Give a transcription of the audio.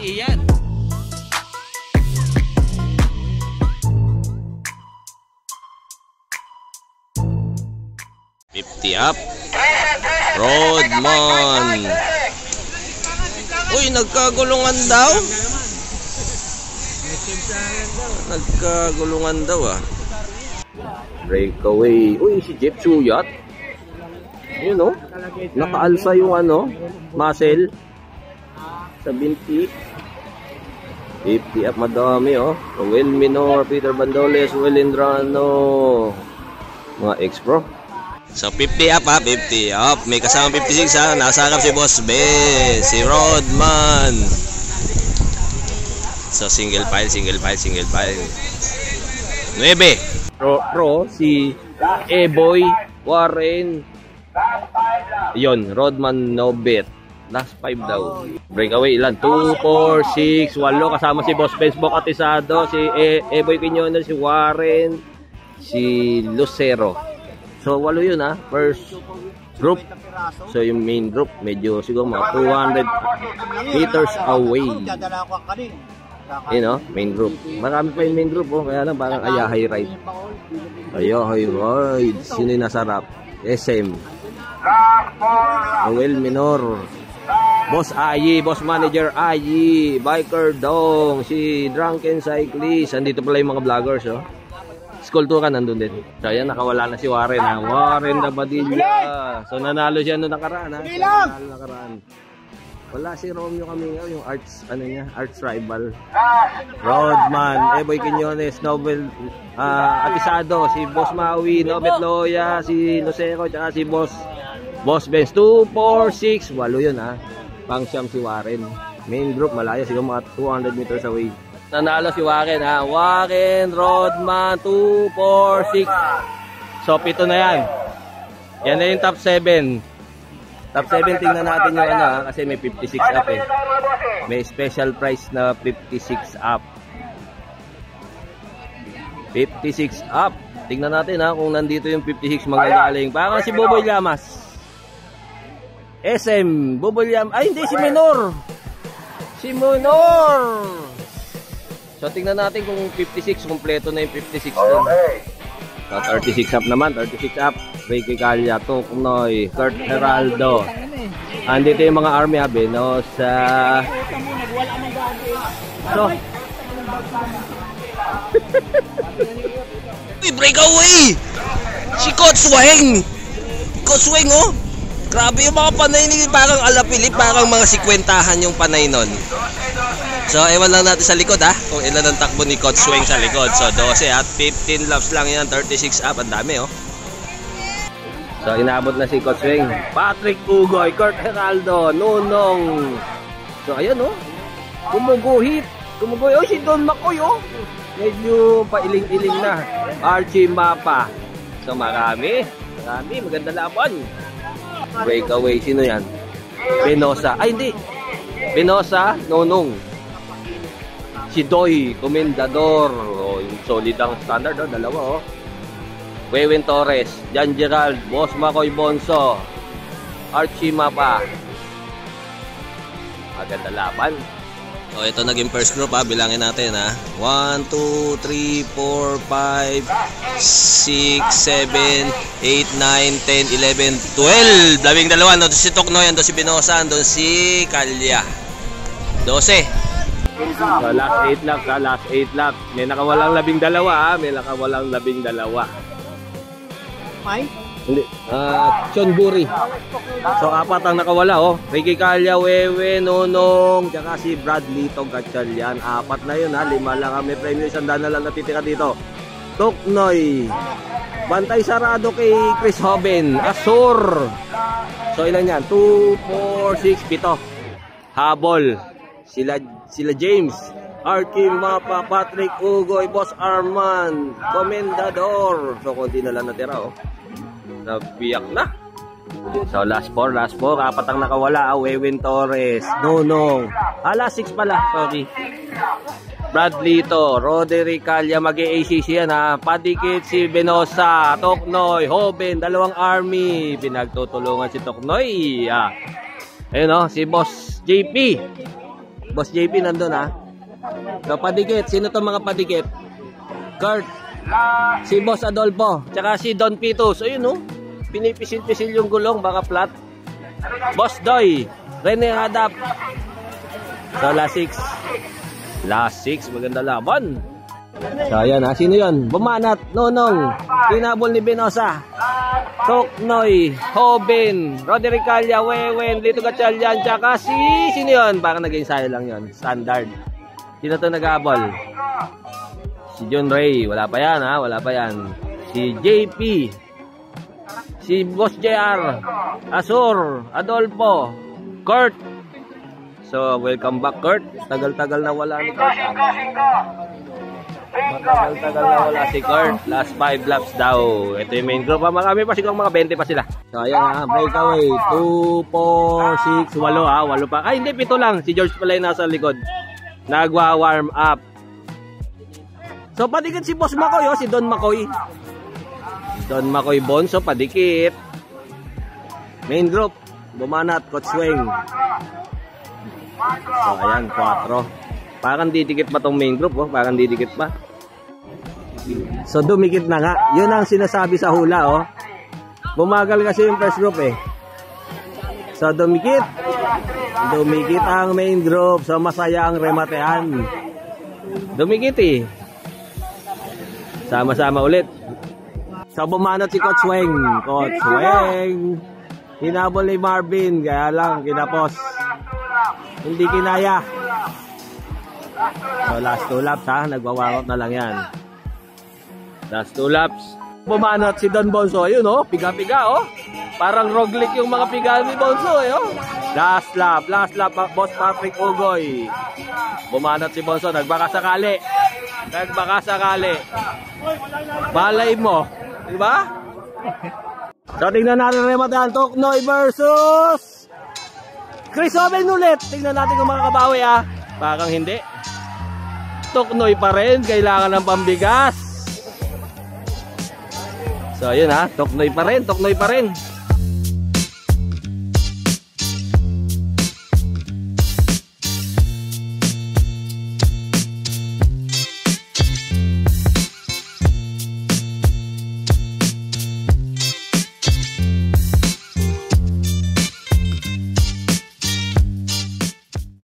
ni Ian. $50 up. Rodman. Uy, nagkagulungan daw. Nagkagulungan daw ah. Breakaway. Uy, si Jeff Chuyat. Yun o. Nakaalsa yung ano, muscle. Sa binti. 50 up, madami o. Will Minor, Peter Bandoles, Will Indrano. Mga ex-pro. So 50 up ha, 50 up. May kasama 56 ha. Nasakap si Boss Ben, si Rodman. So single file. 9. Pro si E-Boy, Warren. Yon, Rodman no bet. Last 5 daw. Breakaway ilan? 2, 4, 6, 8. Kasama si Boss Ben, Bok Atisado, si E-Boy Quiñones, si Warren, si Lucero. So, 8 yun ha. First group. So, yung main group, medyo siguro mga 200 meters away. Yun o, main group. Marami pa yung main group oh. Kaya lang parang ayahay ride. Ayahay ride. Sino yung nasarap? SM. Will Minor. Boss Ayi. Boss Manager Ayi. Biker Dong. Si Drunken Cyclist. Andito pala yung mga vloggers oh. Skultura nandun din. So ayan, nakawala na si Warren ha. Warren Dabadilla. So nanalo siya noong nakaraan ha. Nanalo nakaraan. Wala si Romeo Camingo, yung arts, ano niya, arts rival. Rodman, E-Boy Quiñones, Nobel, Atisado, si Boss Maui, Nobet Loya, si Lucero, tsaka si Boss Benz. 2, 4, 6, 8 yun ha. Pang-siyam si Warren. Main group, malaya siguro mga 200 meters away. Nanalo si Warren ha. Warren, Rodman, 2, 4, 6. So, 7 na yan. Yan na yung top 7. Top 7, tingnan natin yung ano ha. Kasi may 56 up eh. May special price na 56 up. 56 up. Tingnan natin ha kung nandito yung 56 magagaling. Parang si Boboy Llamas. SM, Boboy Llamas. Ay, hindi, si Minor. Si Minor. So, tingnan natin kung 56, kompleto na yung 56 doon. So, 36 up naman, 36 up. Ricky Calya, Tuknoy, Kurt Heraldo. Andito yung mga army, Benosa. So, breakaway! Si Coach Weng! Coach Weng, oh! Grabe yung mga panay ni parang Alaphilippe, parang mga 50-han yung panay nun. So, ewan lang natin sa likod ha, kung ilan ang takbo ni Coach Weng sa likod. So, 12 at 15 laps lang yan, 36 up, ang dami oh. So, inabot na si Coach Weng. Patrick Ugoy, Kurt Heraldo, Nunong. So, ayan oh, kumuguhit. Kumuguhit, oh si Don Macoy oh. Medyo pailing-iling na. Archie Mapa. So, marami, maganda laban. Breakaway, sino yan? Benosa, ay hindi. Benosa, Nunong. Si Doy, Comendador. Oh, yung solid ang standard, oh, dalawa oh. Wewen Torres, Jan Gerald, Boss Macoy Bonso, Archie Mapa. Maganda laban. So ito naging first group ha, bilangin natin ha. 1, 2, 3, 4, 5, 6, 7, 8, 9, 10, 11, 12. Labing dalawa, doon si Tuknoy, doon si Benosa, doon si Calya. 12. So, last 8 laps ha, last 8 laps. May nakawalang 12 ha, may nakawalang 12. May? Hindi, Chonburi. So, 4 ang nakawala oh. Ricky Calya, Wewe, Nunong, tsaka si Bradley Togatchalian. 4 na yun ha, 5 lang ha. May premium, 100 na lang natitira dito. Tuknoy. Bantay sarado kay Chris Hoben. Asur. So, ilan yan? 2, 4, 6, 7. Habol. Sila James, Archie Mapa, Patrick Ugoy, Boss Arman, Comendador. So, konti na lang natira oh. Nabiyak na. So, last 4. 4 ang nakawala. Wewen Torres, Nunong. Last 6 pala, sorry. Bradley to, Roderick Calya, mag-ACC yan ha. Padikit si Benosa, Tuknoy, Hoben, 2 army. Pinagtutulungan si Tuknoy. Ayun oh, si Boss JP. Boss JP nandun ha. So padikit, sino to mga padikit? Kurt, si Boss Adolfo, tsaka si Don Pitos. Ayun no, pinipisil-pisil yung gulong, baka flat. Boss Doy, Rene Hadap. So last 6. Last 6, maganda laban. So ayan ha, sino yun? Bumanat, Nonong, Tinabol ni Benosa, Toknoy, Hoben, Roderick Calya, Wewen, Lito Gatchalian, tsaka si, sino yun? Baka naging sayo lang yun, standard. Sino to nag-abol? Si John Ray, wala pa yan ha, wala pa yan. Si JP, si Boss JR, Asur, Adolfo, Kurt. So welcome back Kurt, tagal-tagal na wala ni Kurt. Matagal-tagal na wala si Kurt. Last 5 laps daw. Ito yung main group. Marami pa siguro mga 20 pa sila. So ayan ha, breakaway. 2, 4, 6, 8 ha. 8 pa. Ay hindi, 7 lang. Si George pala yung nasa likod. Nagwa-warm up. So padikit si Boss Makoy oh, si Don Makoy. Don Makoy Bonso, padikit. Main group. Bumanat, Coach Swing. So ayan, 4. Parang didikit pa tong main group oh, parang didikit pa. So dumikit na nga. Yun ang sinasabi sa hula oh. Bumagal kasi yung first group eh. So dumikit. Dumikit ang main group. So masaya ang rematean. Dumikit eh. Sama-sama ulit. So bumanat si Coach Weng. Coach Weng. Hinabol ni Marvin. Kaya lang kinapos. Hindi kinaya. So last 2 laps ha, nagwa-warm up na lang yan. Last 2 laps. Bumanat si Don Bonso, ayun oh, piga-piga oh. Parang Roglic yung mga piga ni Bonso eh oh. Last lap, Boss Patrick Ugoy. Bumanat si Bonso, nagbaka sakali. Balay mo, di ba? So tingnan natin rematahan, Toknoy versus Chris Hoven ulit. Tingnan natin kung makakabawi ah. Parang hindi. Toknoy pa rin, kailangan ng pambigas. So ayun ha, Toknoy pa rin.